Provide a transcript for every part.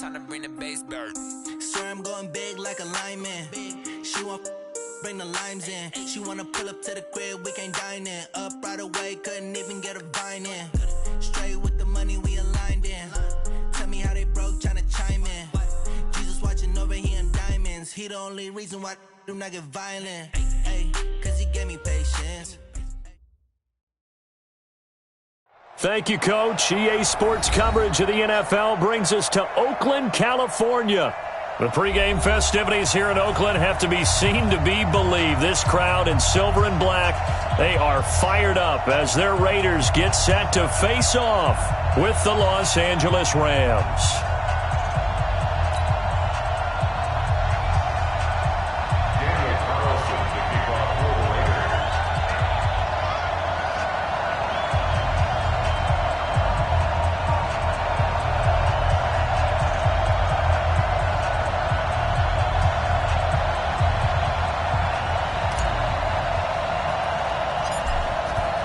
Time to bring the bass back. Swear I'm going big like a lineman. She want bring the limes in. She wanna pull up to the crib, we can't dine in. Up right away, couldn't even get a vine in. Straight with the money we aligned in. Tell me how they broke, tryna chime in. Jesus watching over here in diamonds. He the only reason why do not get violent. Hey, cause he gave me patience. Thank you, Coach. EA Sports coverage of the NFL brings us to Oakland, California. The pregame festivities here in Oakland have to be seen to be believed. This crowd in silver and black, they are fired up as their Raiders get set to face off with the Los Angeles Rams.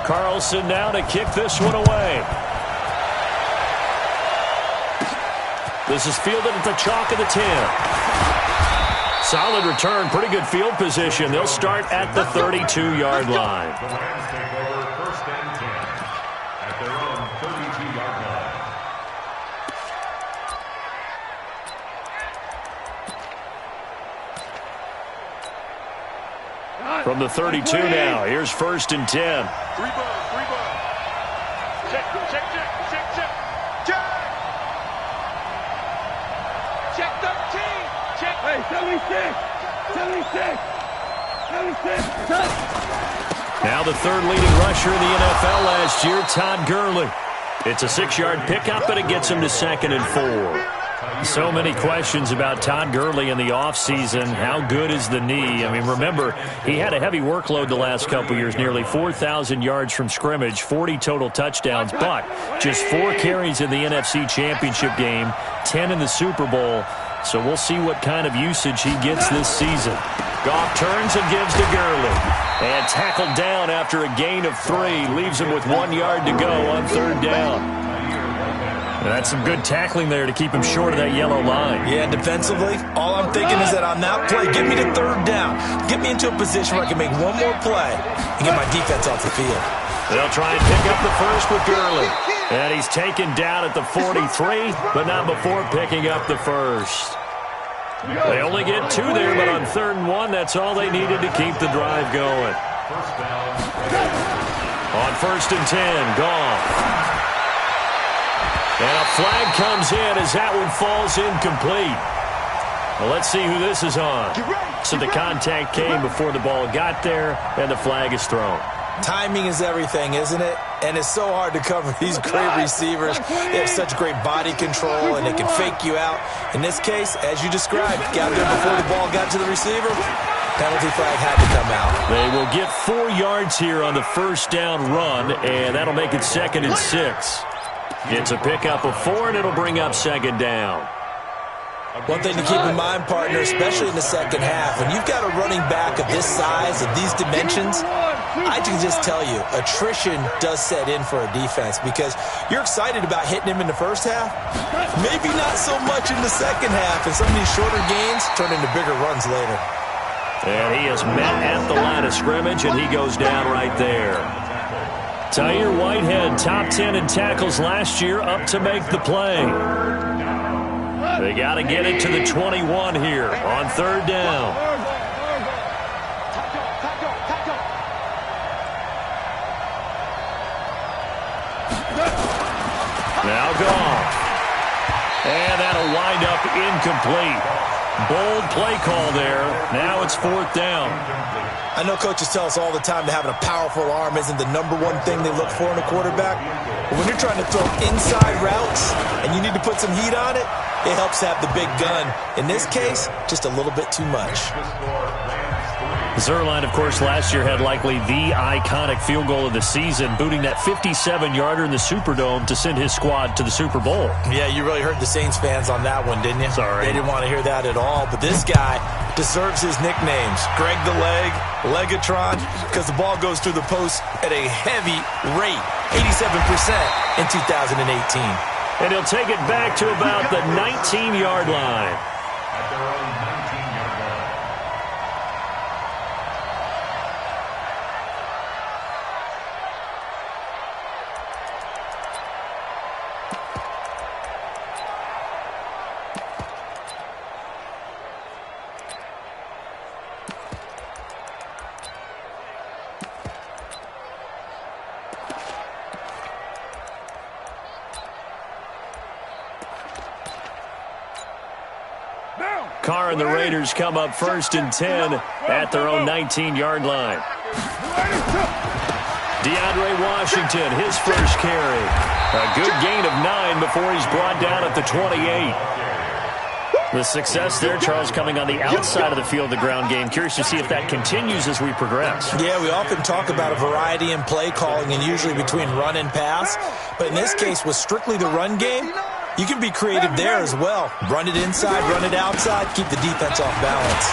Carlson now to kick this one away. This is fielded at the chalk of the 10. Solid return, pretty good field position. They'll start at the 32-yard line. The Rams take over 1st and 10 at their own 32-yard line. From the 32 now, here's 1st and 10. Three ball. Check. Check 13. Check. Hey, 76. Now the third leading rusher in the NFL last year, Todd Gurley. It's a 6-yard pickup, and it gets him to 2nd and 4. So many questions about Todd Gurley in the offseason. How good is the knee? I mean, remember, he had a heavy workload the last couple years, nearly 4,000 yards from scrimmage, 40 total touchdowns, but just 4 carries in the NFC Championship game, 10 in the Super Bowl. So we'll see what kind of usage he gets this season. Goff turns and gives to Gurley. And tackled down after a gain of 3. Leaves him with 1 yard to go on 3rd down. And that's some good tackling there to keep him short of that yellow line. Yeah, defensively, all I'm thinking is that on that play, get me to 3rd down. Get me into a position where I can make one more play and get my defense off the field. They'll try and pick up the first with Gurley. And he's taken down at the 43, but not before picking up the first. They only get 2 there, but on 3rd and 1, that's all they needed to keep the drive going. On 1st and 10, Goff. And a flag comes in as that one falls incomplete. Well, let's see who this is on. So the contact came before the ball got there, and the flag is thrown. Timing is everything, isn't it? And it's so hard to cover these great receivers. They have such great body control, and they can fake you out. In this case, as you described, got there before the ball got to the receiver. Penalty flag had to come out. They will get 4 yards here on the 1st down run, and that'll make it 2nd and 6. It's a pickup of 4, and it'll bring up 2nd down. One thing to keep in mind, partner, especially in the second half, when you've got a running back of this size, of these dimensions, I can just tell you, attrition does set in for a defense because you're excited about hitting him in the first half. Maybe not so much in the second half, and some of these shorter gains turn into bigger runs later. And he is met at the line of scrimmage, and he goes down right there. Tyre Whitehead, top 10 in tackles last year, up to make the play. They got to get it to the 21 here on 3rd down. Now Goff. And that'll wind up incomplete. Bold play call there. Now it's 4th down. I know coaches tell us all the time that having a powerful arm isn't the #1 thing they look for in a quarterback. But when you're trying to throw inside routes and you need to put some heat on it, it helps have the big gun. In this case, just a little bit too much. Zerline, of course, last year had likely the iconic field goal of the season, booting that 57-yarder in the Superdome to send his squad to the Super Bowl. Yeah, you really hurt the Saints fans on that one, didn't you? Sorry. They didn't want to hear that at all. But this guy deserves his nicknames. Greg the Leg, Legatron, because the ball goes through the post at a heavy rate, 87% in 2018. And he'll take it back to about the 19-yard line. At their own 19-yard line. Carr and the Raiders come up 1st and 10 at their own 19-yard line. DeAndre Washington, his first carry. A good gain of 9 before he's brought down at the 28. The success there, Charles, coming on the outside of the field, the ground game. Curious to see if that continues as we progress. Yeah, we often talk about a variety in play calling and usually between run and pass. But in this case, with strictly the run game, you can be creative there as well. Run it inside, run it outside, keep the defense off balance.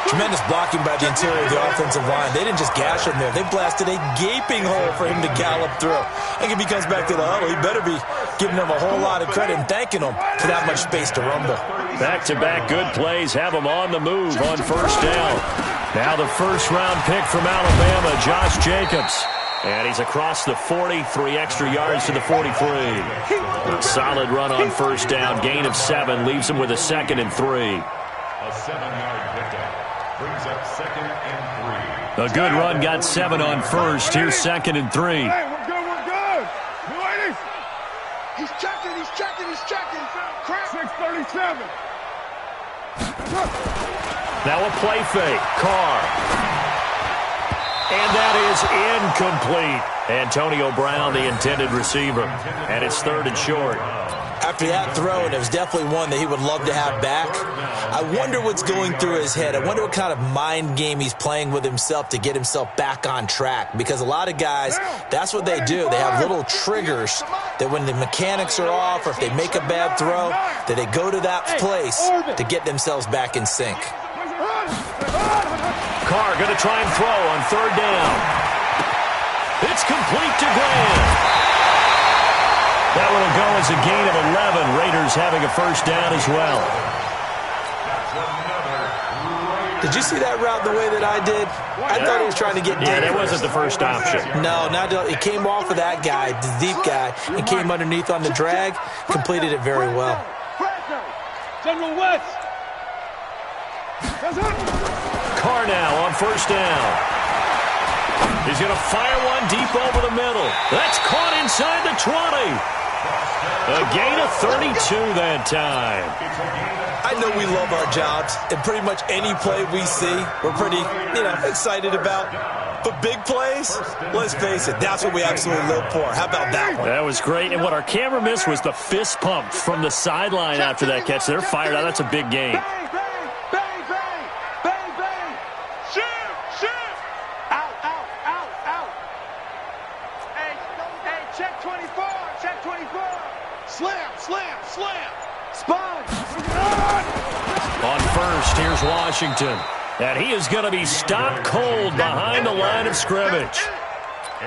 Tremendous blocking by the interior of the offensive line. They didn't just gash him there. They blasted a gaping hole for him to gallop through. I think if he comes back to the huddle, he better be giving them a whole lot of credit and thanking them for that much space to rumble. Back-to-back good plays have him on the move on 1st down. Now the first-round pick from Alabama, Josh Jacobs. And he's across the 40, 3 extra yards to the 43. A solid run on 1st down, gain of 7, leaves him with a 2nd and 3. A 7-yard pickup brings up 2nd and 3. A good run got 7 on 1st. Here's 2nd and 3. Hey, we're good, we're good. Ladies. He's checking. Crack. 637. Now a play fake. Carr. And that is incomplete. Antonio Brown, the intended receiver. And it's 3rd and short. After that throw, and it was definitely one that he would love to have back, I wonder what's going through his head. I wonder what kind of mind game he's playing with himself to get himself back on track. Because a lot of guys, that's what they do. They have little triggers that when the mechanics are off or if they make a bad throw, that they go to that place to get themselves back in sync. Carr going to try and throw on 3rd down. It's complete to Graham. That one will go as a gain of 11. Raiders having a 1st down as well. Did you see that route the way that I did? I thought he was trying to get deep. Yeah, that wasn't the first option. No, it came off of that guy, the deep guy, and came underneath on the drag. Completed it very well. General West. Carr now on 1st down. He's going to fire one deep over the middle. That's caught inside the 20. A gain of 32 that time. I know we love our jobs, and pretty much any play we see, we're pretty, excited about. But big plays, let's face it, that's what we absolutely live for. How about that one? That was great, and what our camera missed was the fist pump from the sideline after that catch. They're fired out. That's a big game. On 1st, here's Washington. And he is going to be stopped cold behind the line of scrimmage.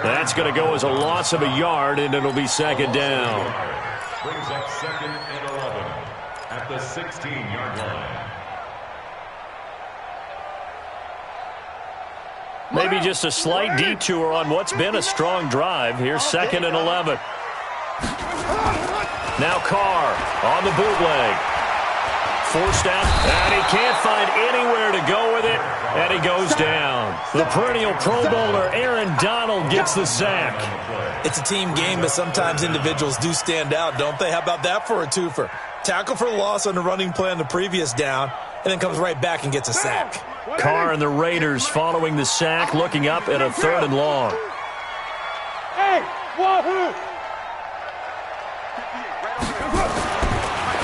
That's going to go as a loss of a yard, and it'll be 2nd down. Brings up 2nd and 11 at the 16-yard line. Maybe just a slight detour on what's been a strong drive. Here's 2nd and 11. Now Carr on the bootleg. Forced out, and he can't find anywhere to go with it, and he goes down. The perennial Pro Bowler Aaron Donald gets the sack. It's a team game, but sometimes individuals do stand out, don't they? How about that for a twofer? Tackle for loss on the running play on the previous down, and then comes right back and gets a sack. Carr and the Raiders following the sack, looking up at a 3rd and long. Hey, wahoo!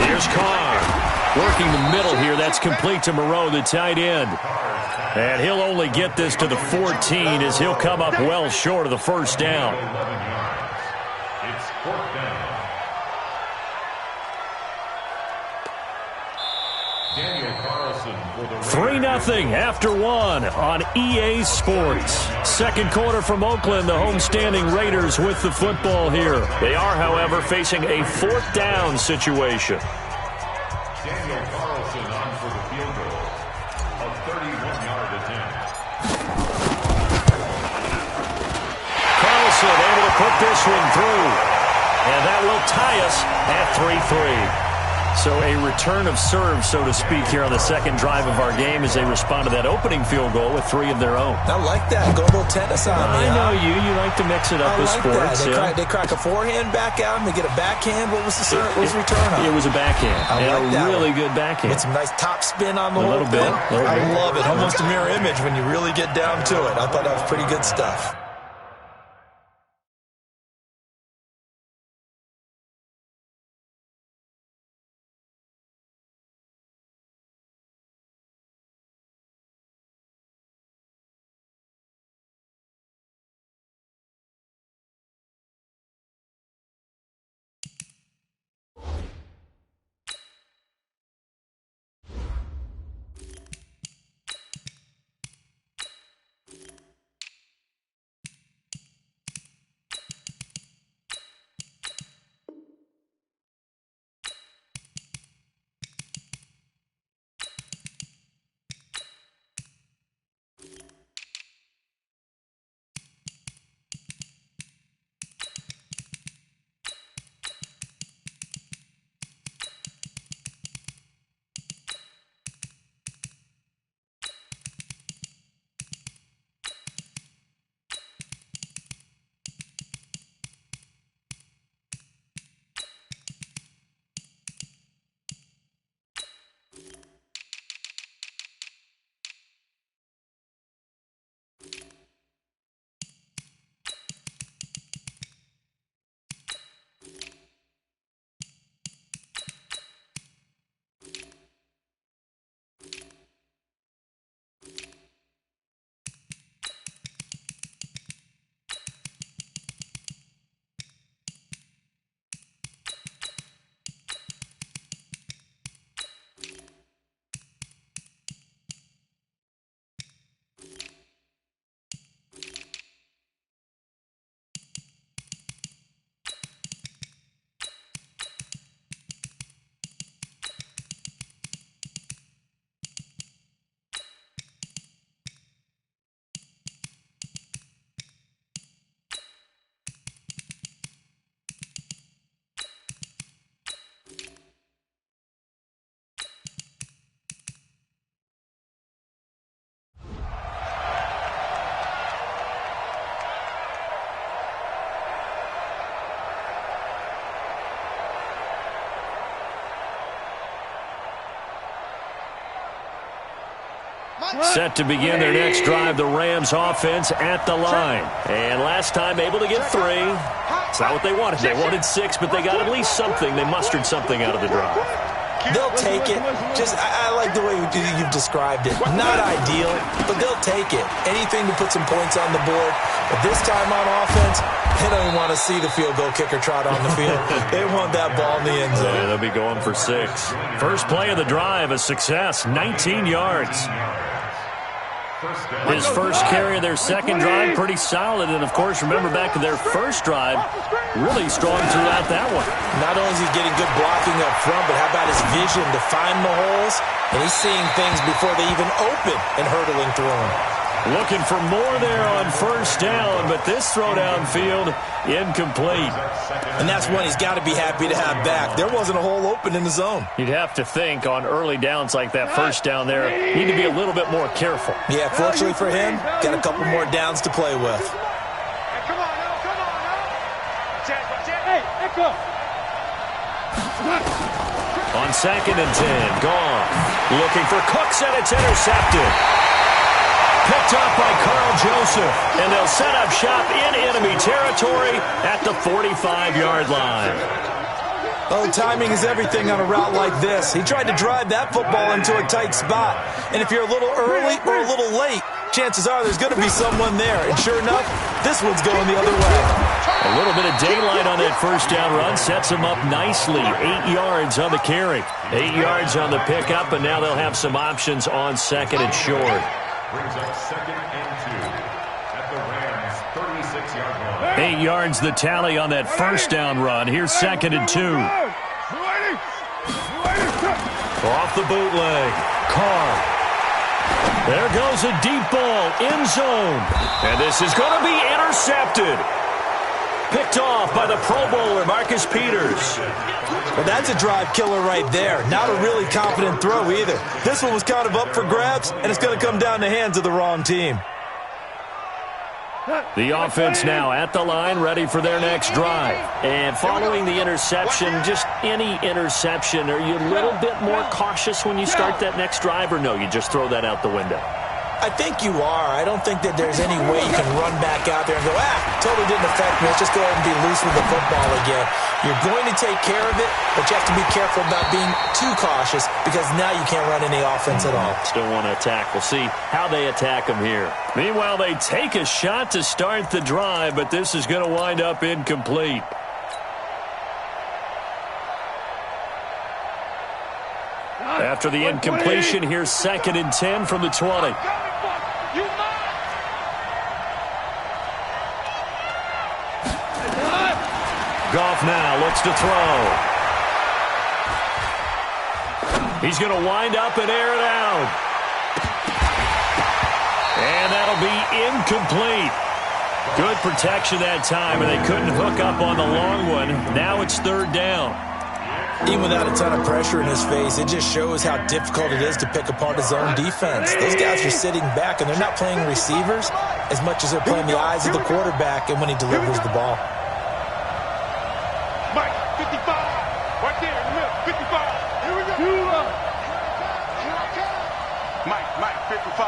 Here's Carr. Working the middle here, that's complete to Moreau, the tight end. And he'll only get this to the 14 as he'll come up well short of the 1st down. It's 4th down. Daniel 3-0 after one on EA Sports. Second quarter from Oakland, the homestanding Raiders with the football here. They are, however, facing a fourth down situation. Daniel Carlson on for the field goal. A 31-yard attempt. Carlson able to put this one through. And that will tie us at 3-3. So a return of serve, so to speak, here on the second drive of our game as they respond to that opening field goal with 3 of their own. I like that. Go a little tennis on me. I know you. You like to mix it up with sports. They crack a forehand back out and they get a backhand. What was the return on? It was a backhand. I like that really one. good backhand. With some nice top spin on the a little bit. I love it. Almost a mirror image when you really get down to it. I thought that was pretty good stuff. Set to begin their next drive, the Rams offense at the line. And last time able to get 3. It's not what they wanted. They wanted 6, but they got at least something. They mustered something out of the drive. They'll take it. I like the way you've described it. Not ideal, but they'll take it. Anything to put some points on the board. But this time on offense, they don't even want to see the field goal kicker trot on the field. They want that ball in the end zone. Yeah, they'll be going for 6. First play of the drive, a success, 19 yards. His first carry of their second drive, pretty solid. And, of course, remember back to their first drive, really strong throughout that one. Not only is he getting good blocking up front, but how about his vision to find the holes? And he's seeing things before they even open and hurdling through them. Looking for more there on first down, but this throw downfield incomplete. And that's one he's got to be happy to have back. There wasn't a hole open in the zone. You'd have to think on early downs like that first down there, you need to be a little bit more careful. Yeah, fortunately for him, got a couple more downs to play with. Hey, come on, Hey, go. On 2nd and 10, gone. Looking for Cooks, and it's intercepted. Picked up by Carl Joseph, and they'll set up shop in enemy territory at the 45-yard line. Oh, timing is everything on a route like this. He tried to drive that football into a tight spot. And if you're a little early or a little late, chances are there's going to be someone there. And sure enough, this one's going the other way. A little bit of daylight on that first down run sets them up nicely. 8 yards on the carry. 8 yards on the pickup, and now they'll have some options on second and short. Brings up 2nd and 2 at the Rams' 36-yard line. 8 yards the tally on that first down run. Here's 2nd and 2. Off the bootleg. Carr. There goes a deep ball. End zone. And this is going to be intercepted. Picked off by the Pro Bowler, Marcus Peters. Well, that's a drive killer right there. Not a really confident throw either. This one was kind of up for grabs, and it's going to come down the hands of the wrong team. The offense now at the line, ready for their next drive. And following the interception, just any interception, are you a little bit more cautious when you start that next drive, or no, you just throw that out the window? I think you are. I don't think that there's any way you can run back out there and go, totally didn't affect me. Let's just go ahead and be loose with the football again. You're going to take care of it, but you have to be careful about being too cautious because now you can't run any offense at all. Still want to attack. We'll see how they attack them here. Meanwhile, they take a shot to start the drive, but this is going to wind up incomplete. After the incompletion, here's 2nd and 10 from the 20. Goff now looks to throw. He's going to wind up and air it out. And that'll be incomplete. Good protection that time, and they couldn't hook up on the long one. Now it's 3rd down. Even without a ton of pressure in his face, it just shows how difficult it is to pick apart his own defense. Those guys are sitting back, and they're not playing receivers as much as they're playing the eyes of the quarterback and when he delivers the ball. Mike, 55. Right there in the middle, 55. Here we go. Mike, 55.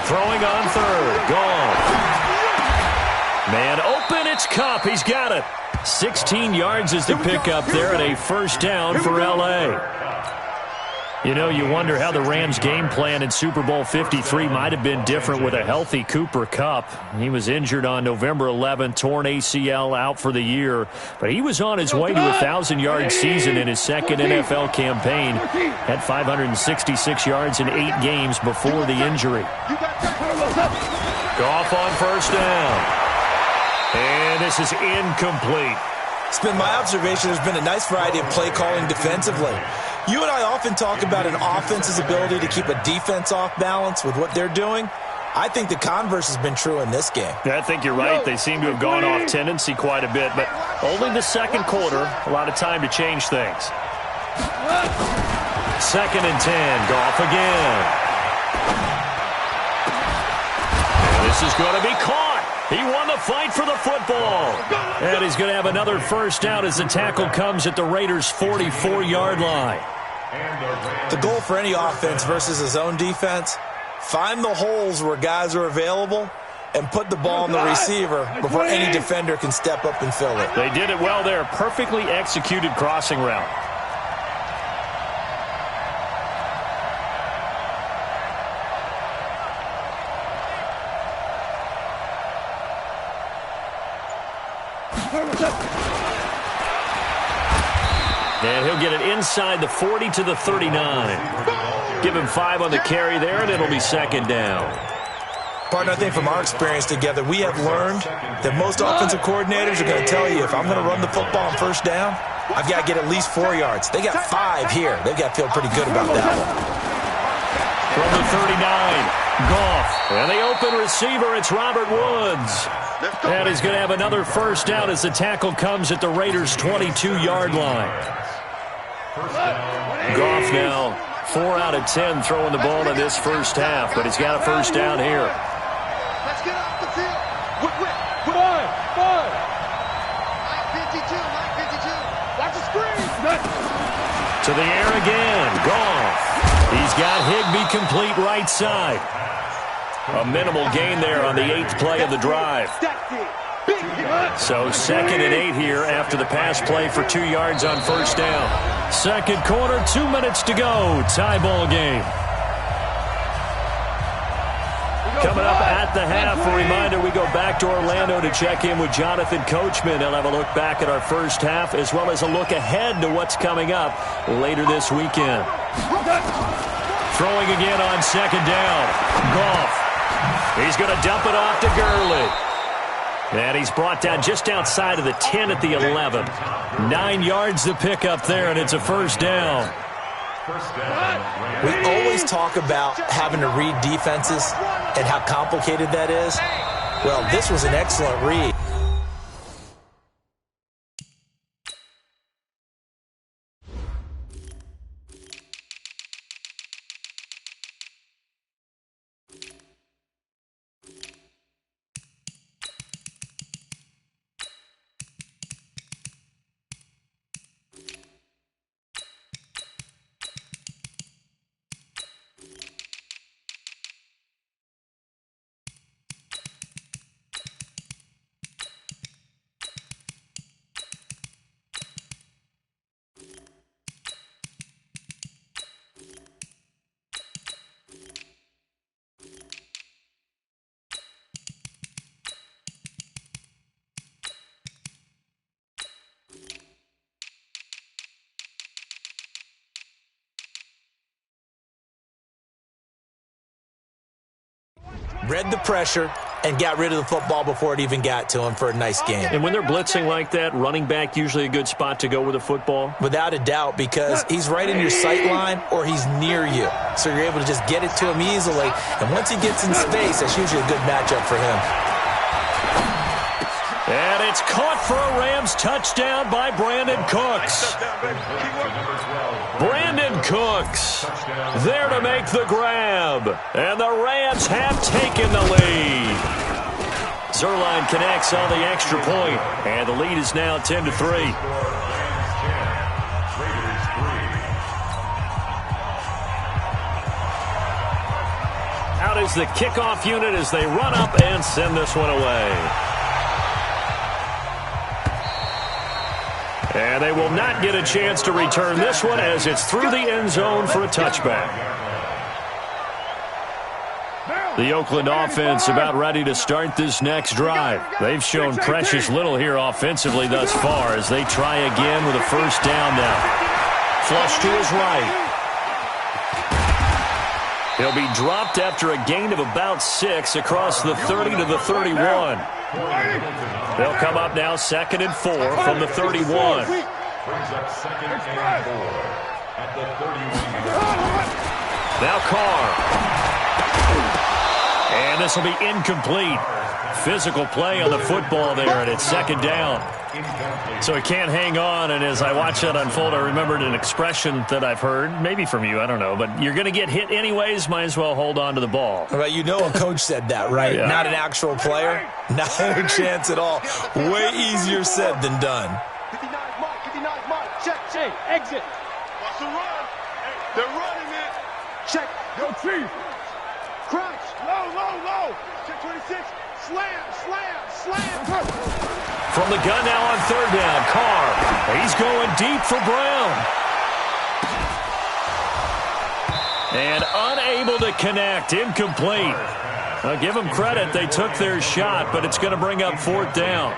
Throwing on 3rd. Gone. Man open, it's Kupp. He's got it. 16 yards is the pickup there and a first down for L.A. You know, you wonder how the Rams' game plan in Super Bowl 53 might have been different with a healthy Cooper Kupp. He was injured on November 11th, torn ACL, out for the year. But he was on his way to a 1,000-yard season in his second NFL campaign. Had 566 yards in 8 games before the injury. Goff on first down. And this is incomplete. It's been my observation there's been a nice variety of play calling defensively. You and I often talk about an offense's ability to keep a defense off balance with what they're doing. I think the converse has been true in this game. I think you're right. They seem to have gone off tendency quite a bit, but only the second quarter, a lot of time to change things. 2nd and 10, Goff again. And this is going to be caught. He won the fight for the football. And he's going to have another first down as the tackle comes at the Raiders' 44-yard line. The goal for any offense versus his own defense, find the holes where guys are available and put the ball on the receiver before any defender can step up and fill it. They did it well there. Perfectly executed crossing route. And he'll get it inside the 40 to the 39. Give him 5 on the carry there, and it'll be 2nd down. Partner, I think from our experience together, we have learned that most offensive coordinators are going to tell you, if I'm going to run the football on first down, I've got to get at least 4 yards. They got 5 here. They've got to feel pretty good about that one. From the 39, Goff. And the open receiver, it's Robert Woods. And he's going to have another first down as the tackle comes at the Raiders' 22-yard line. Goff now 4 out of 10 throwing the ball in this first half, but he's got a first down here. Let's get off the field. Five. 52. Watch the screen. To the air again. Goff. He's got Higbee complete right side. A minimal gain there on the 8th play of the drive. So 2nd and 8 here after the pass play for 2 yards on first down. Second quarter, 2 minutes to go. Tie ball game. Coming up at the half, a reminder, we go back to Orlando to check in with Jonathan Coachman. He'll have a look back at our first half as well as a look ahead to what's coming up later this weekend. Throwing again on second down. Goff. He's going to dump it off to Gurley. And he's brought down just outside of the 10 at the 11. 9 yards to pick up there, and it's a first down. We always talk about having to read defenses and how complicated that is. Well, this was an excellent read. Read the pressure and got rid of the football before it even got to him for a nice game. And when they're blitzing like that, running back usually a good spot to go with the football? Without a doubt, because he's right in your sight line or he's near you. So you're able to just get it to him easily. And once he gets in space, that's usually a good matchup for him. And it's caught for a Rams touchdown by Brandon Cooks. Brandon Cooks there to make the grab. And the Rams have taken the lead. Zerline connects on the extra point, and the lead is now 10-3. Out is the kickoff unit as they run up and send this one away. And they will not get a chance to return this one as it's through the end zone for a touchback. The Oakland offense about ready to start this next drive. They've shown precious little here offensively thus far as they try again with a first down now. Flush to his right. He'll be dropped after a gain of about 6 across the 30 to the 31. They'll come up now 2nd and 4 from the 31. Brings up 2nd and 4 at the 31. Now Carr. And this will be incomplete. Physical play on the football there, and it's 2nd down. So he can't hang on, and as I watch that unfold, I remembered an expression that I've heard, maybe from you, I don't know, but you're going to get hit anyways, might as well hold on to the ball. Well, you know a coach said that, right? Yeah. Not an actual player. Not a chance at all. Way easier said than done. 59 mark, check, exit. Watch the run. They're running it. Check. Yo, Chief. Crouch. Low. Check 26. Slam. From the gun now on 3rd down, Carr. He's going deep for Brown. And unable to connect, incomplete. I'll give them credit, they took their shot, but it's going to bring up 4th down.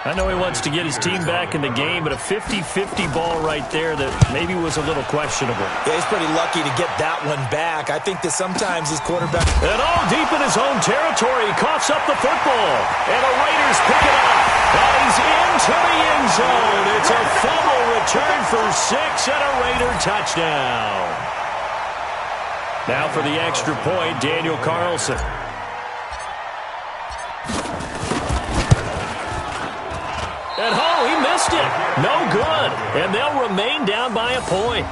I know he wants to get his team back in the game, but a 50-50 ball right there that maybe was a little questionable. Yeah, he's pretty lucky to get that one back. I think that sometimes his quarterback... And all deep in his own territory, he coughs up the football. And the Raiders pick it up. And he's into the end zone. It's a fumble return for 6 and a Raider touchdown. Now for the extra point, Daniel Carlson. And he missed it. No good. And they'll remain down by a point.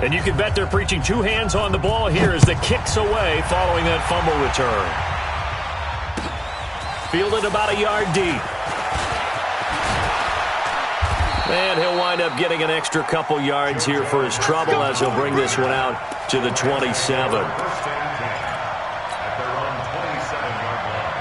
And you can bet they're preaching 2 hands on the ball here as the kick's away following that fumble return. Fielded about a yard deep. And he'll wind up getting an extra couple yards here for his trouble as he'll bring this one out to the 27. First and 10 at their own 27-yard line.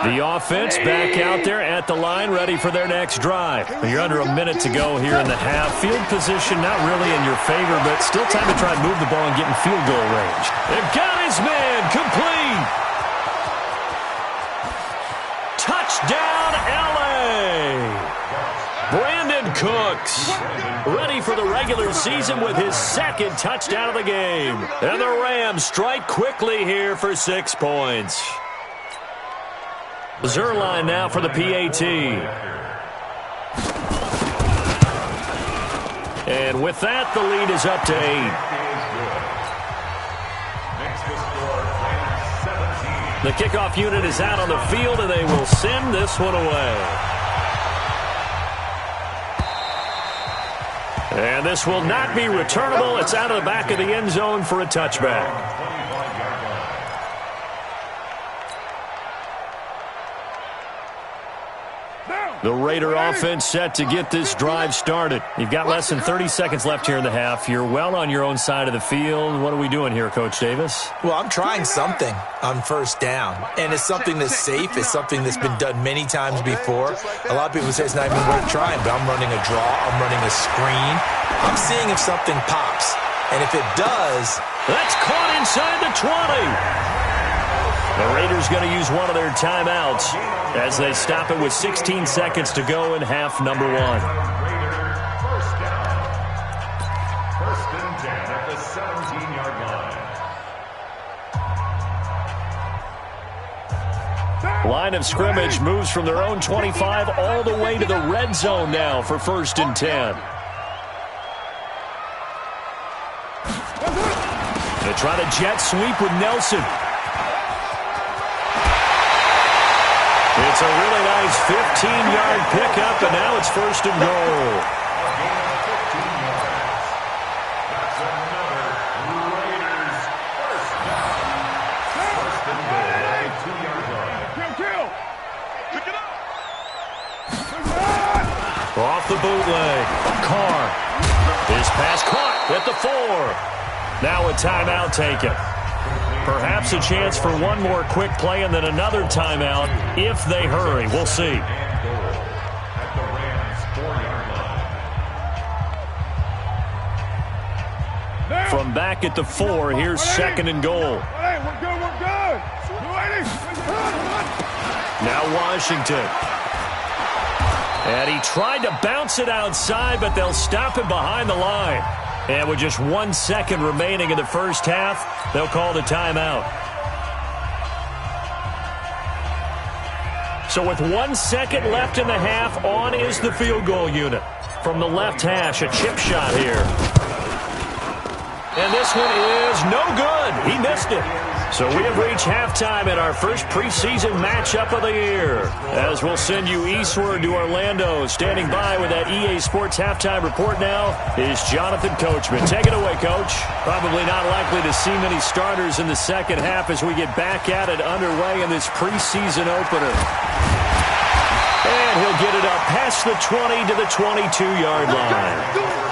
The offense back out there at the line, ready for their next drive. You're under a minute to go here in the half. Field position not really in your favor, but still time to try and move the ball and get in field goal range. They've got his man complete. Touchdown, L.A. Brandon Cooks ready for the regular season with his second touchdown of the game. And the Rams strike quickly here for 6 points. Zerline now for the PAT. And with that, the lead is up to 8. The kickoff unit is out on the field, and they will send this one away. And this will not be returnable. It's out of the back of the end zone for a touchback. The Raider offense set to get this drive started. You've got less than 30 seconds left here in the half. You're well on your own side of the field. What are we doing here, Coach Davis? Well, I'm trying something on first down, and it's something that's safe. It's something that's been done many times before. A lot of people say it's not even worth trying, but I'm running a draw. I'm running a screen. I'm seeing if something pops, and if it does... That's caught inside the 20. The Raiders going to use one of their timeouts as they stop it with 16 seconds to go in half number 1. Raider first down. First and 10 at the 17-yard line. Line of scrimmage moves from their own 25 all the way to the red zone now for first and 10. They try to jet sweep with Nelson. It's a really nice 15-yard pickup, and now it's first and goal. Gain of 15 yards. That's another Raiders first down. First and goal at the 2-yard line. Kill. Pick it up. Off the bootleg. Carr. His pass caught at the 4. Now a timeout taken. Perhaps a chance for one more quick play and then another timeout if they hurry. We'll see. And goal at the Rams 4-yard line. From back at the 4, here's second and goal. Hey, we're good. Now Washington. And he tried to bounce it outside, but they'll stop it behind the line. And with just 1 second remaining in the first half, they'll call the timeout. So with 1 second left in the half, on is the field goal unit. From the left hash, a chip shot here. And this one is no good. He missed it. So we have reached halftime in our first preseason matchup of the year. As we'll send you eastward to Orlando. Standing by with that EA Sports halftime report now is Jonathan Coachman. Take it away, Coach. Probably not likely to see many starters in the second half as we get back at it underway in this preseason opener. And he'll get it up past the 20 to the 22-yard line.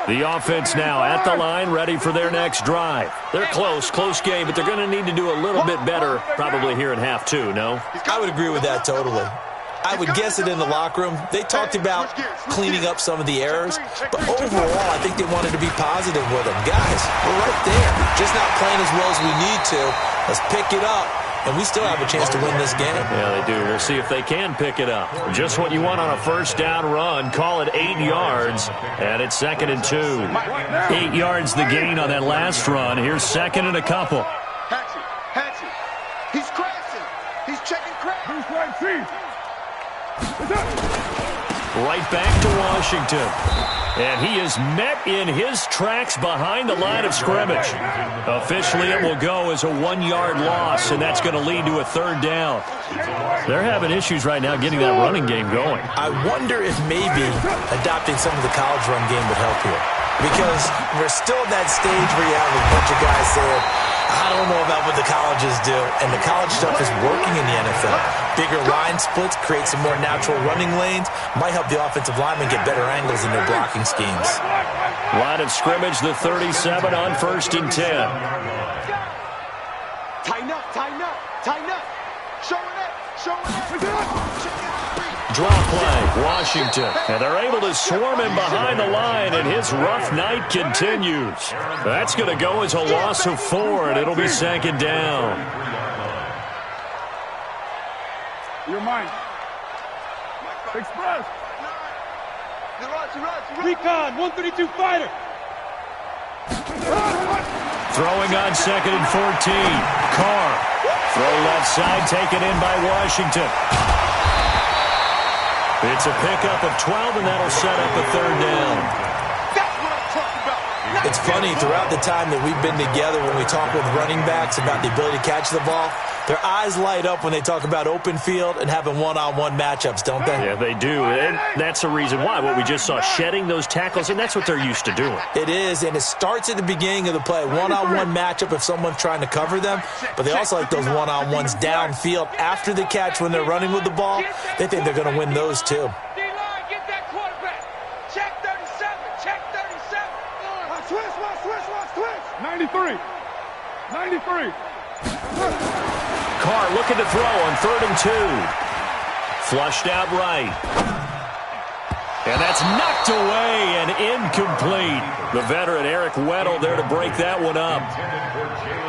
The offense now at the line, ready for their next drive. They're close game, but they're going to need to do a little bit better probably here in half 2, no? I would agree with that totally. I would guess it in the locker room. They talked about cleaning up some of the errors, but overall, I think they wanted to be positive with them. Guys, we're right there. Just not playing as well as we need to. Let's pick it up. And we still have a chance to win this game. Yeah, they do. We'll see if they can pick it up. Just what you want on a first down run. Call it 8 yards. And it's second and 2. 8 yards the gain on that last run. Here's second and a couple. Hatchet. He's crashing. He's checking crash. Who's right feet? Right back to Washington. And he is met in his tracks behind the line of scrimmage. Officially, it will go as a 1-yard loss, and that's going to lead to a third down. They're having issues right now getting that running game going. I wonder if maybe adopting some of the college run game would help here. because we're still at that stage where you have a bunch of guys saying, I don't know about what the colleges do, and the college stuff is working in the NFL. Bigger line splits, create some more natural running lanes, might help the offensive linemen get better angles in their blocking schemes. Line of scrimmage, the 37 on 1st and 10. Tighten up, tighten up, tighten up. Show it up, show it up. Draw play, Washington. And they're able to swarm him behind the line, and his rough night continues. That's going to go as a loss of 4, and it'll be 2nd down. Your mind. Express. Recon, 132 fighter. Throwing on 2nd and 14. Carr. Throw left side, taken in by Washington. It's a pickup of 12, and that'll set up a 3rd down. That's what I'm talking about. It's funny, throughout the time that we've been together, when we talk with running backs about the ability to catch the ball, their eyes light up when they talk about open field and having one-on-one matchups, don't they? Yeah, they do. And that's the reason why. What we just saw, shedding those tackles, and that's what they're used to doing. It is, and it starts at the beginning of the play. One-on-one matchup if someone's trying to cover them, but they also like those one-on-ones downfield after the catch when they're running with the ball. They think they're going to win those, too. D-line, get that quarterback. Check 37, check 37. Switch. 93. 93. Carr looking to throw on 3rd and 2. Flushed out right. And that's knocked away and incomplete. The veteran Eric Weddle there to break that one up.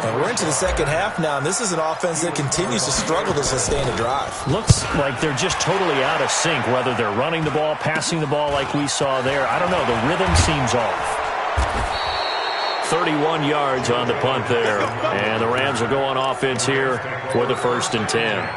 And we're into the 2nd half now, and this is an offense that continues to struggle to sustain a drive. Looks like they're just totally out of sync, whether they're running the ball, passing the ball like we saw there. I don't know. The rhythm seems off. 31 yards on the punt there. And the Rams will go on offense here for the 1st and 10.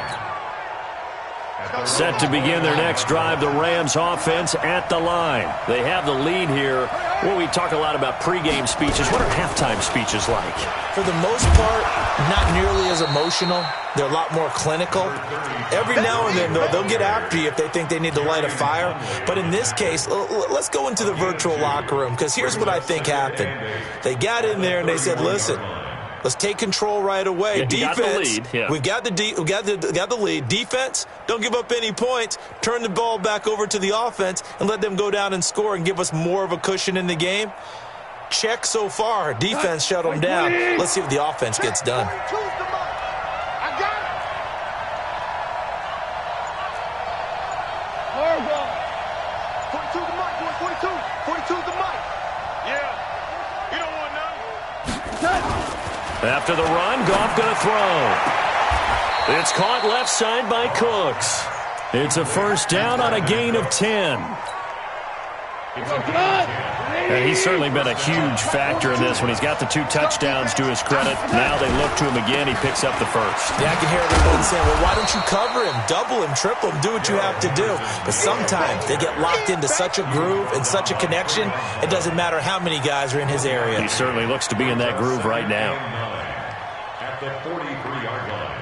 Set to begin their next drive, the Rams offense at the line. They have the lead here. Well, we talk a lot about pregame speeches. What are halftime speeches like? For the most part, not nearly as emotional. They're a lot more clinical. Every now and then, they'll get after you if they think they need to light a fire. But in this case, let's go into the virtual locker room, because here's what I think happened. They got in there and they said, listen, let's take control right away. Yeah, defense, got the lead. Yeah. we've got the lead. Defense, don't give up any points. Turn the ball back over to the offense and let them go down and score and give us more of a cushion in the game. Check so far. Defense shut them down. Let's see if the offense gets done. I got it. 42 the mic, boy. 42. 42's the mic. Yeah. You don't want none. After the run, Goff going to throw. It's caught left side by Cooks. It's a 1st down on a gain of 10. And he's certainly been a huge factor in this when he's got the 2 touchdowns to his credit. Now they look to him again. He picks up the 1st. Yeah, I can hear everyone saying, well, why don't you cover him, double him, triple him, do what you have to do. But sometimes they get locked into such a groove and such a connection, it doesn't matter how many guys are in his area. He certainly looks to be in that groove right now. At the 43-yard line.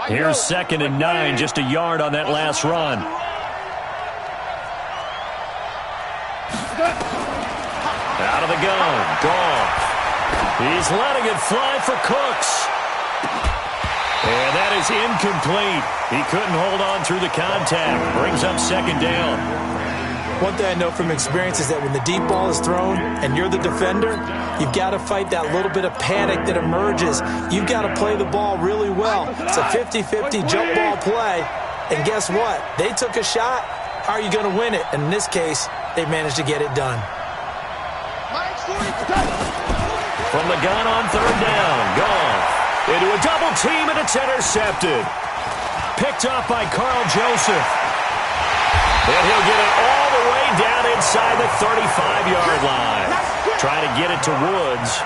Here's 2nd and 9, just a yard on that last run. Out of the gun, Goff. He's letting it fly for Cooks. And that is incomplete. He couldn't hold on through the contact. Brings up 2nd down. One thing I know from experience is that when the deep ball is thrown and you're the defender, you've got to fight that little bit of panic that emerges. You've got to play the ball really well. It's a 50-50 jump ball play. And guess what? They took a shot. How are you going to win it? And in this case, they managed to get it done. From the gun on 3rd down, Goff into a double team, and it's intercepted. Picked off by Carl Joseph. And he'll get it all the way down inside the 35-yard line. Trying to get it to Woods.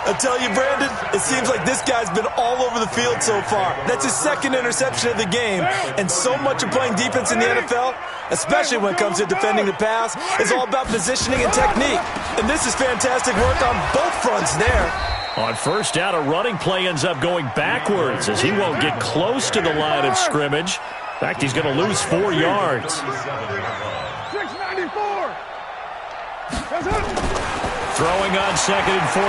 I tell you, Brandon, it seems like this guy's been all over the field so far. That's his 2nd interception of the game. And so much of playing defense in the NFL, especially when it comes to defending the pass, is all about positioning and technique. And this is fantastic work on both fronts there. On first down, a running play ends up going backwards as he won't get close to the line of scrimmage. In fact, he's going to lose 4 yards. 694. Throwing on 2nd and 14.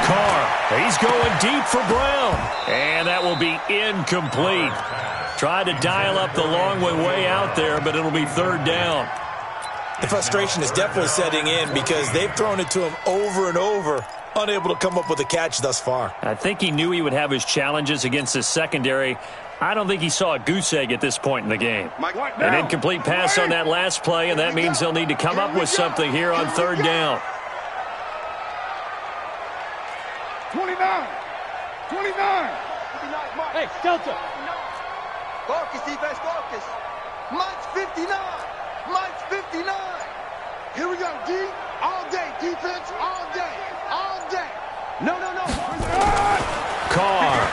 Carr, he's going deep for Brown. And that will be incomplete. Tried to dial up the long way out there, but it'll be 3rd down. The frustration is definitely setting in because they've thrown it to him over and over, unable to come up with a catch thus far. I think he knew he would have his challenges against his secondary. I don't think he saw a goose egg at this point in the game. An incomplete pass on that last play, and that means they'll need to come up with something here on 3rd down. 29. Hey, Delta. Focus, defense, focus. Mike's 59. Mike's 59. Here we go, D. All day. Defense, all day. All day. No. Carr.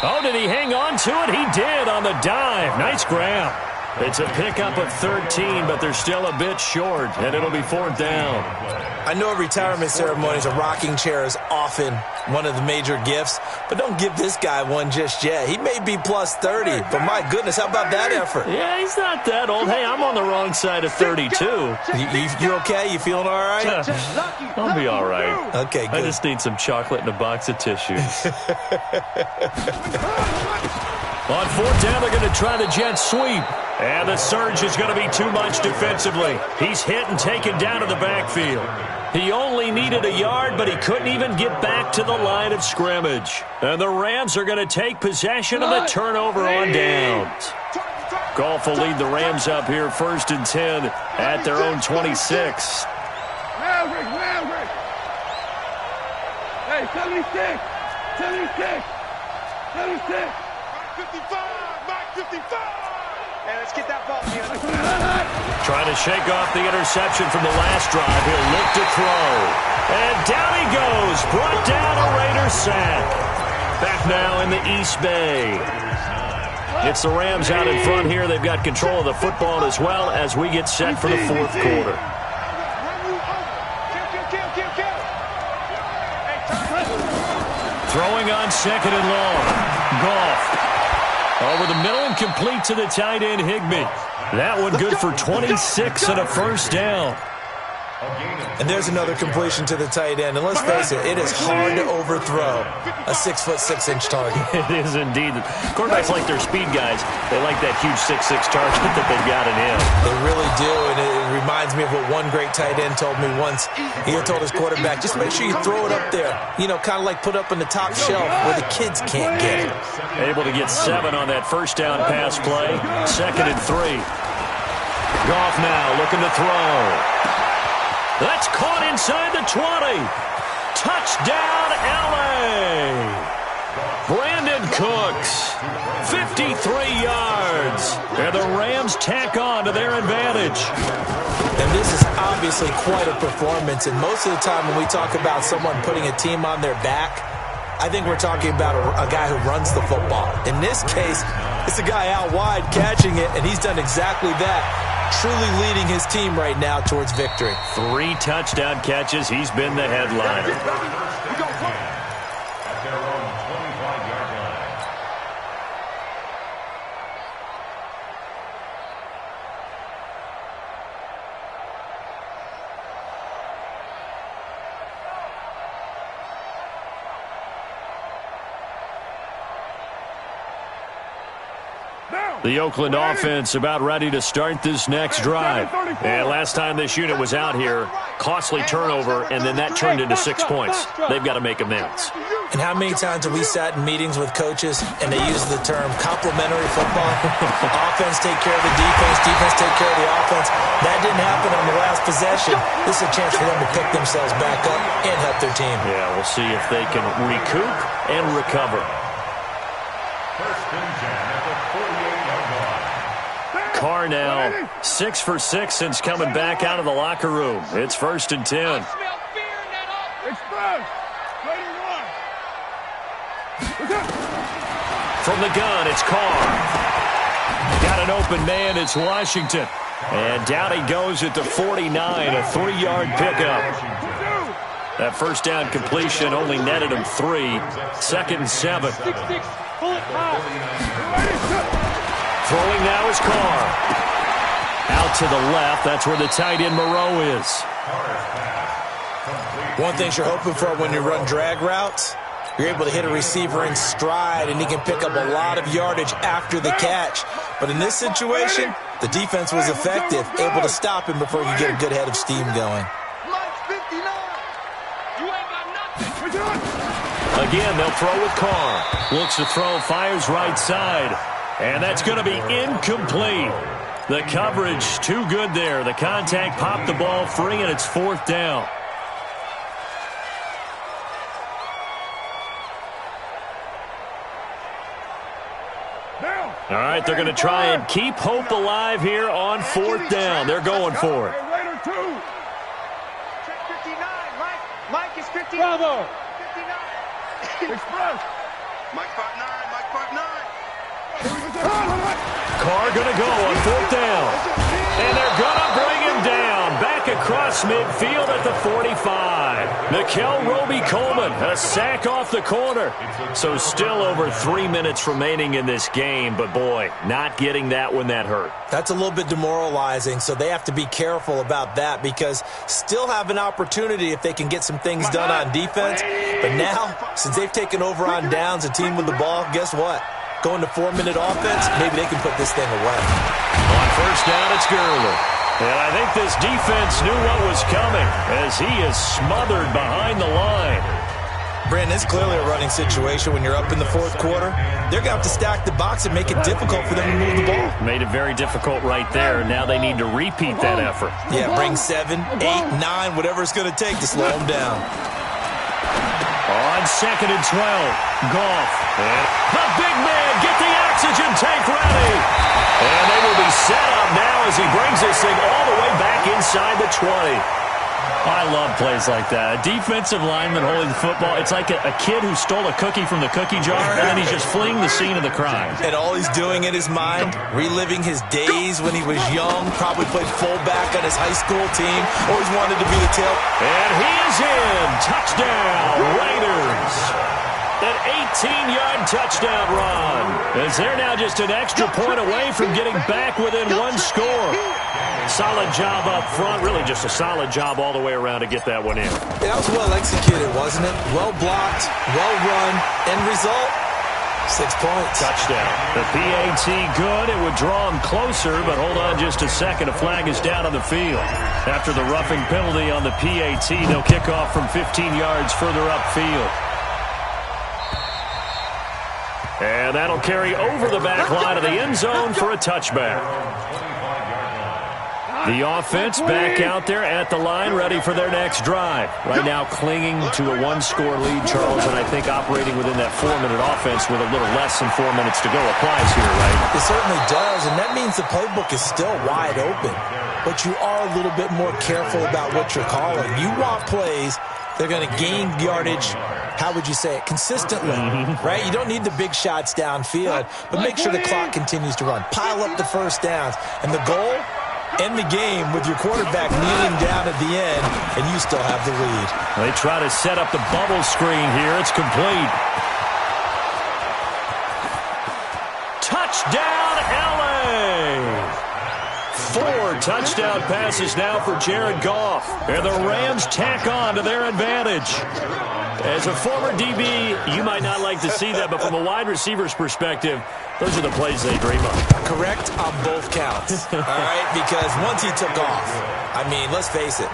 Oh, did he hang on to it? He did on the dive. Nice grab. It's a pickup of 13, but they're still a bit short, and it'll be 4th down. I know at retirement ceremonies, a rocking chair is often one of the major gifts, but don't give this guy one just yet. He may be plus 30, but my goodness, how about that effort? Yeah, he's not that old. Hey, I'm on the wrong side of 32. You okay? You feeling all right? I'll be all right. Okay, good. I just need some chocolate and a box of tissues. On 4th down, they're going to try the jet sweep. And the surge is going to be too much defensively. He's hit and taken down to the backfield. He only needed a yard, but he couldn't even get back to the line of scrimmage. And the Rams are going to take possession of the turnover on downs. Goff will lead the Rams up here 1st and 10 at their own 26. Maverick. Hey, 76. 55. Hey, let's get that ball, man. Trying to shake off the interception from the last drive. He'll look to throw. And down he goes. Brought down a Raiders sack. Back now in the East Bay. It's the Rams out in front here. They've got control of the football as well as we get set for the 4th quarter. Throwing on 2nd and long. Goff. Over the middle and complete to the tight end, Higbee. That one good for 26 and a 1st down. And there's another completion to the tight end. And let's face it is hard to overthrow a 6'6" target. It is indeed. Quarterbacks like their speed guys. They like that huge 6'6" target that they've got in him. They really do, and it reminds me of what one great tight end told me once. He had told his quarterback, just make sure you throw it up there. You know, kind of like put up on the top shelf where the kids can't get it. Able to get 7 on that 1st down pass play. 2nd and 3. Goff now looking to throw. That's caught inside the 20. Touchdown, L.A. Brandon Cooks, 53 yards. And the Rams tack on to their advantage. And this is obviously quite a performance. And most of the time when we talk about someone putting a team on their back, I think we're talking about a guy who runs the football. In this case, it's a guy out wide catching it, and he's done exactly that. Truly leading his team right now towards victory. 3 touchdown catches. He's been the headliner. At their own 25-yard line. The Oakland offense about ready to start this next drive. And last time this unit was out here, costly turnover, and then that turned into 6 points. They've got to make amends. And how many times have we sat in meetings with coaches and they use the term complementary football? Offense take care of the defense take care of the offense. That didn't happen on the last possession. This is a chance for them to pick themselves back up and help their team. Yeah, we'll see if they can recoup and recover. First and 10 at the 48-yard line. Carr now 6 for 6 since coming back out of the locker room. It's 1st and 10. Express. From the gun, it's Carr. Got an open man, it's Washington. And down he goes at the 49, a 3-yard pickup. That first down completion only netted him 3. 2nd and 7. Throwing now is Carr. Out to the left. That's where the tight end Moreau is. One thing you're hoping for when you run drag routes, you're able to hit a receiver in stride, and he can pick up a lot of yardage after the catch. But in this situation, the defense was effective, able to stop him before you get a good head of steam going. Again, they'll throw with Carr. Looks to throw, fires right side. And that's going to be incomplete. The coverage too good there. The contact popped the ball free, and it's 4th down. All right, they're going to try and keep hope alive here on 4th down. They're going for it. Check 59, Mike. Mike is 59. Bravo. 59. Express. Mike 59, Mike 59. Carr going to go on 4th down. And they're going to bring him down. Back across midfield at the 45. Nickel Roby-Coleman, a sack off the corner. So still over 3 minutes remaining in this game. But, boy, not getting that one that hurt. That's a little bit demoralizing, so they have to be careful about that because still have an opportunity if they can get some things done on defense. But now, since they've taken over on downs, a team with the ball, guess what? Going to 4-minute offense, maybe they can put this thing away. On 1st down, it's Gurley. And I think this defense knew what was coming as he is smothered behind the line. Brandon, it's clearly a running situation when you're up in the 4th quarter. They're going to have to stack the box and make it difficult for them to move the ball. Made it very difficult right there. Now they need to repeat that effort. Yeah, bring 7, 8, 9, whatever it's going to take to slow them down. On 2nd and 12, Goff. And the big man, get the oxygen tank ready. And they will be set up now as he brings this thing all the way back inside the 20. I love plays like that. A defensive lineman holding the football. It's like a kid who stole a cookie from the cookie jar, and then he's just fleeing the scene of the crime. And all he's doing in his mind, reliving his days when he was young, probably played fullback on his high school team, always wanted to be the tail. And he is in. Touchdown, Raiders. An 18-yard touchdown run. As they're now just an extra point away from getting back within 1 score. Solid job up front. Really just a solid job all the way around to get that one in. That was well executed, wasn't it? Well blocked, well run. End result, 6 points. Touchdown. The PAT good. It would draw him closer, but hold on just a second. A flag is down on the field. After the roughing penalty on the PAT, they'll kick off from 15 yards further upfield. And that'll carry over the back line of the end zone for a touchback. The offense back out there at the line, ready for their next drive. Right now clinging to a 1-score lead, Charles, and I think operating within that 4-minute offense with a little less than 4 minutes to go applies here, right? It certainly does, and that means the playbook is still wide open. But you are a little bit more careful about what you're calling. You want plays they're going to gain yardage, how would you say it, consistently, right? You don't need the big shots downfield, but make sure the clock continues to run. Pile up the first downs. And the goal, end the game with your quarterback kneeling down at the end, and you still have the lead. They try to set up the bubble screen here. It's complete. Touchdown, L.A.! 4 touchdown passes now for Jared Goff. And the Rams tack on to their advantage. As a former DB, you might not like to see that, but from a wide receiver's perspective, those are the plays they dream of. Correct on both counts, all right? Because once he took off, I mean, let's face it,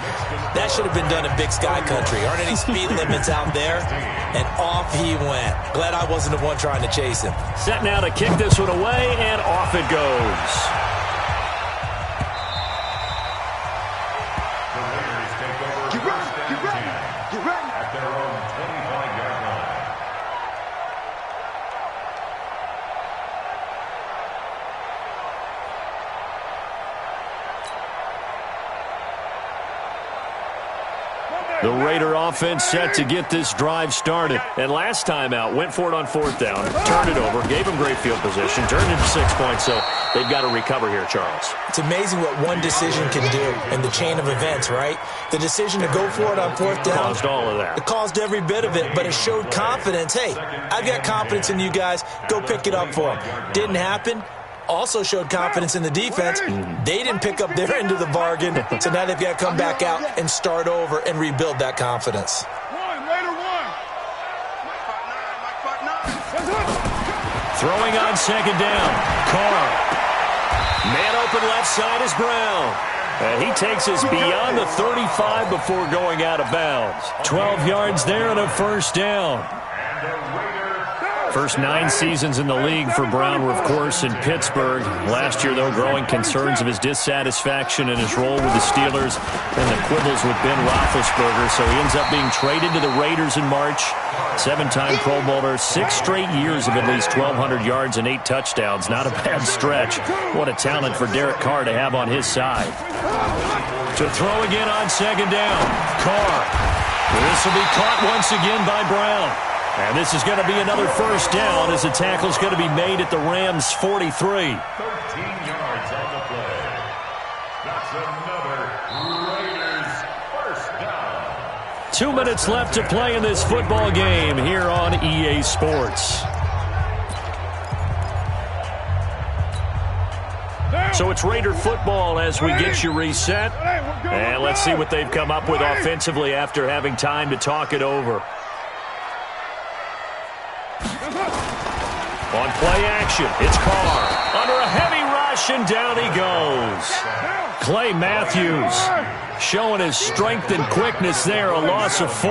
that should have been done in Big Sky Country. Aren't any speed limits out there? And off he went. Glad I wasn't the one trying to chase him. Set now to kick this one away, and off it goes. The Raider offense set to get this drive started. And last time out, went for it on 4th down, turned it over, gave them great field position, turned into 6 points, so they've got to recover here, Charles. It's amazing what one decision can do in the chain of events, right? The decision to go for it on 4th down. Caused all of that. It caused every bit of it, but it showed confidence. Hey, I've got confidence in you guys. Go pick it up for them. Didn't happen. Also showed confidence in the defense. They didn't pick up their end of the bargain, so now they've got to come back out and start over and rebuild that confidence. Throwing on 2nd down. Carr. Man open left side is Brown. And he takes us beyond the 35 before going out of bounds. 12 yards there and a 1st down. First 9 seasons in the league for Brown were, of course, in Pittsburgh. Last year, though, growing concerns of his dissatisfaction in his role with the Steelers and the quibbles with Ben Roethlisberger. So he ends up being traded to the Raiders in March. 7-time Pro Bowler, 6 straight years of at least 1,200 yards and 8 touchdowns. Not a bad stretch. What a talent for Derek Carr to have on his side. To throw again on 2nd down. Carr. This will be caught once again by Brown. And this is going to be another 1st down as the tackle's going to be made at the Rams' 43. 13 yards on the play. That's another Raiders 1st down. 2 minutes left to play in this football game here on EA Sports. So it's Raider football as we get you reset. And let's see what they've come up with offensively after having time to talk it over. On play action, it's Carr. Under a heavy rush, and down he goes. Clay Matthews showing his strength and quickness there, a loss of 4.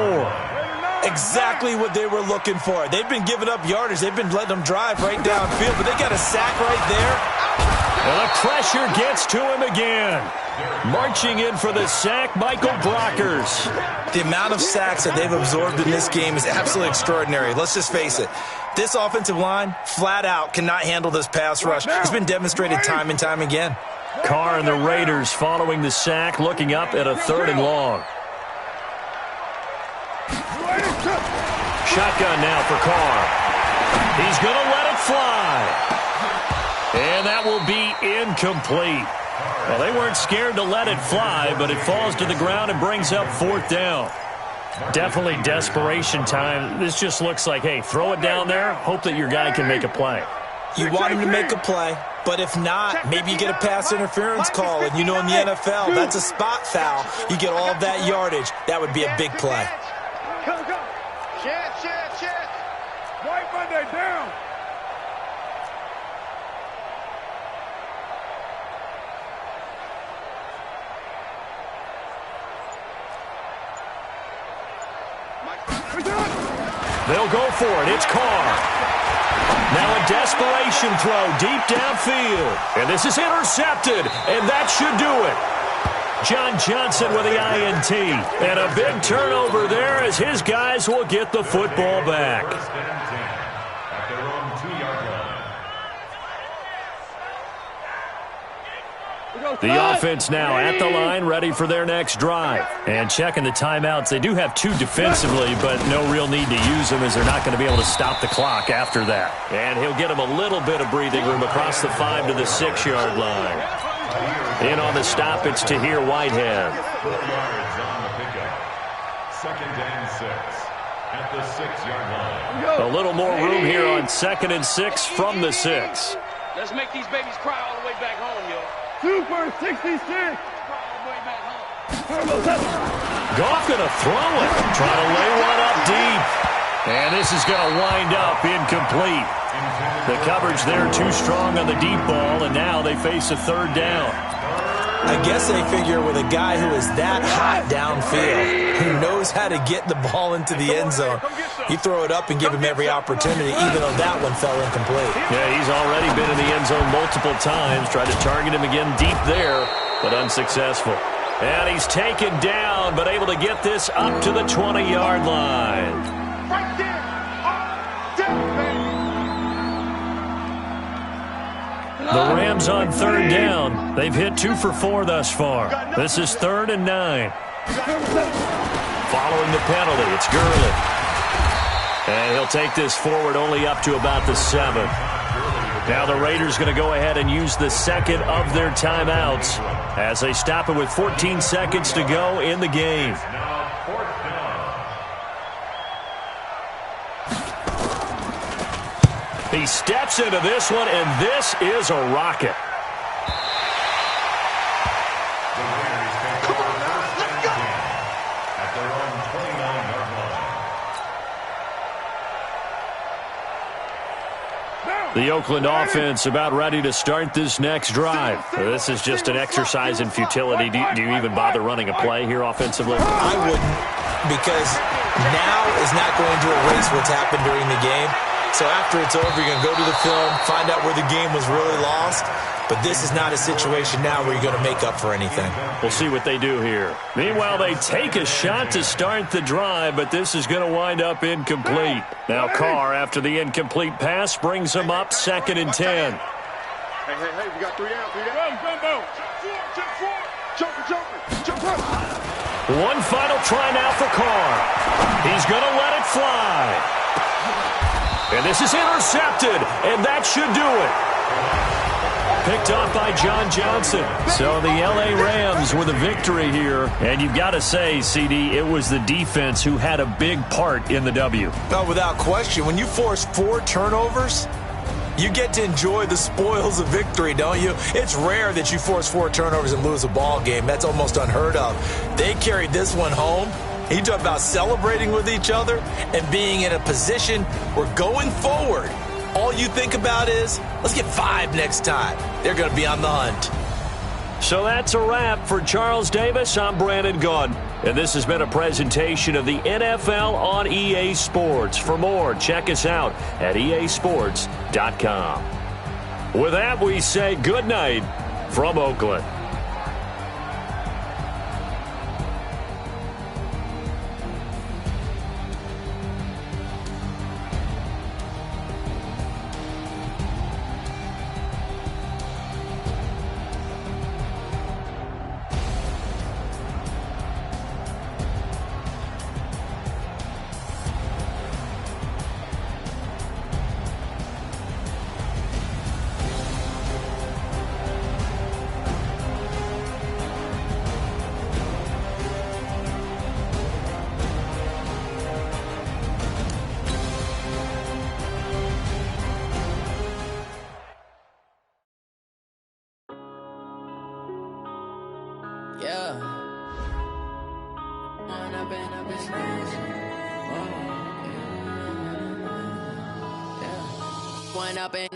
Exactly what they were looking for. They've been giving up yardage. They've been letting them drive right downfield, but they got a sack right there. And the pressure gets to him again. Marching in for the sack, Michael Brockers. The amount of sacks that they've absorbed in this game is absolutely extraordinary. Let's just face it. This offensive line, flat out, cannot handle this pass rush. It's been demonstrated time and time again. Carr and the Raiders following the sack, looking up at a 3rd and long. Shotgun now for Carr. He's going to let it fly. And that will be incomplete. Well, they weren't scared to let it fly, but it falls to the ground and brings up 4th down. Definitely desperation time. This just looks like, hey, throw it down there, hope that your guy can make a play. You want him to make a play, but if not, maybe you get a pass interference call. And you know in the NFL, that's a spot foul. You get all of that yardage. That would be a big play. White Monday down. They'll go for it. It's Carr. Now a desperation throw deep downfield. And this is intercepted, and that should do it. John Johnson with the INT. And a big turnover there as his guys will get the football back. At their own 2-yard line. The offense now at the line, ready for their next drive. And checking the timeouts. They do have 2 defensively, but no real need to use them as they're not going to be able to stop the clock after that. And he'll get them a little bit of breathing room across the 5 to the 6-yard line. In on the stop, it's Tahir Whitehead. 4 yards on the pickup. 2nd and 6 at the 6-yard line. A little more room here on 2nd and 6 from the 6. Let's make these babies cry all the way back home, yo. Super 66. Goff going to throw it. Trying to lay one up deep. And this is going to wind up incomplete. The coverage there too strong on the deep ball, and now they face a 3rd down. I guess they figure with a guy who is that hot downfield, who knows how to get the ball into the end zone, you throw it up and give him every opportunity, even though that one fell incomplete. Yeah, he's already been in the end zone multiple times. Tried to target him again deep there, but unsuccessful. And he's taken down, but able to get this up to the 20-yard line. Right there. Down, baby. The Rams on 3rd down. They've hit 2 for 4 thus far. This is 3rd and 9. Following the penalty, it's Gurley. And he'll take this forward only up to about the 7. Now the Raiders going to go ahead and use the second of their timeouts as they stop it with 14 seconds to go in the game. He steps into this one, and this is a rocket. The Oakland offense about ready to start this next drive. This is just an exercise in futility. Do you even bother running a play here offensively? I wouldn't, because now is not going to erase what's happened during the game. So after it's over, you're going to go to the film, find out where the game was really lost. But this is not a situation now where you're going to make up for anything. We'll see what they do here. Meanwhile, they take a shot to start the drive, but this is going to wind up incomplete. Now Carr, after the incomplete pass, brings him up 2nd and 10. Hey, we got 3 down, 3 down. Jump up. One final try now for Carr. He's going to let it fly. And this is intercepted, and that should do it. Picked off by John Johnson. So the L.A. Rams with a victory here. And you've got to say, CD, it was the defense who had a big part in the W. No, without question. When you force 4 turnovers, you get to enjoy the spoils of victory, don't you? It's rare that you force 4 turnovers and lose a ball game. That's almost unheard of. They carried this one home. You talk about celebrating with each other and being in a position where going forward, all you think about is, let's get 5 next time. They're going to be on the hunt. So that's a wrap for Charles Davis. I'm Brandon Gunn. And this has been a presentation of the NFL on EA Sports. For more, check us out at easports.com. With that, we say good night from Oakland.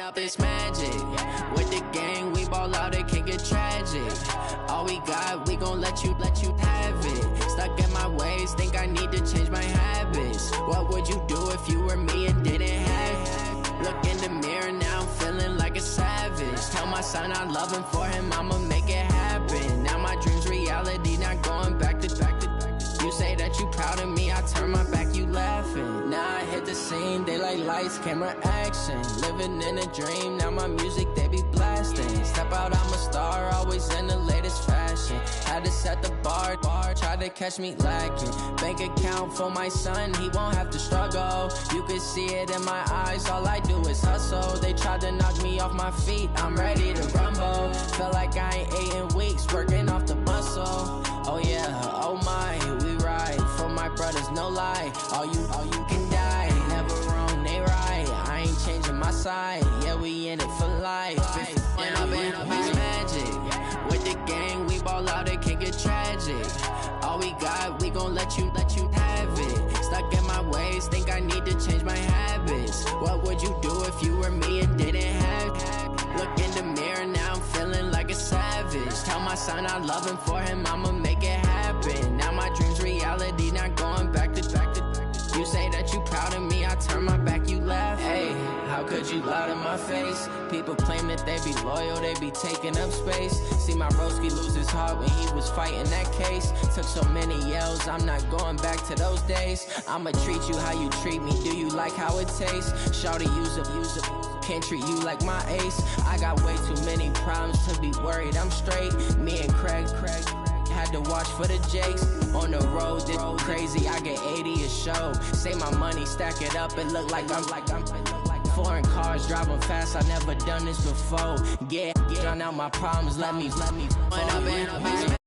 Up this magic with the gang, we ball out, it can get tragic. All we got, we gon' let you have it. Stuck in my ways, think I need to change my habits. What would you do if you were me and didn't have it? Look in the mirror now, I'm feeling like a savage. Tell my son I love him, for him I'ma make it happen. Now my dreams reality, not going back to. You say that you proud of me, I turn my back, you laughing. Now I hit the scene, they like lights, camera, action. Living in a dream, now my music, they be blasting. Step out, I'm a star, always in the latest fashion. Had to set the bar, try to catch me lacking. Bank account for my son, he won't have to struggle. You can see it in my eyes, all I do is hustle. They tried to knock me off my feet, I'm ready to rumble. Felt like I ain't ate in weeks, working off the muscle. Oh yeah, oh my, we ride for my brothers, no lie. All you can die, never wrong, they right. I ain't changing my side, yeah, we in it for life. When I've been magic with the gang, we ball out, it can get tragic. All we got, we gon' let you have it. Stuck in my ways, think I need to change my habits. What would you do if you were me and didn't have it? Look in the mirror, now I'm feeling like a savage. Tell my son I love him, for him I'ma make it happen. Now my dreams reality, not going back to. You say that you proud of me, I turn my back, you laugh. Hey, how could you lie to my face? People claim that they be loyal, they be taking up space. See my broski lose his heart when he was fighting that case. Took so many yells, I'm not going back to those days. I'ma treat you how you treat me, do you like how it tastes? Shawty, use up, can't treat you like my ace. I got way too many problems to be worried, I'm straight. Me and Craig had to watch for the jakes. On the road, this crazy, I get 80 a show. Say my money, stack it up, it look like I'm foreign cars, driving fast, I never done this before. Get drown out my problems, let me run up in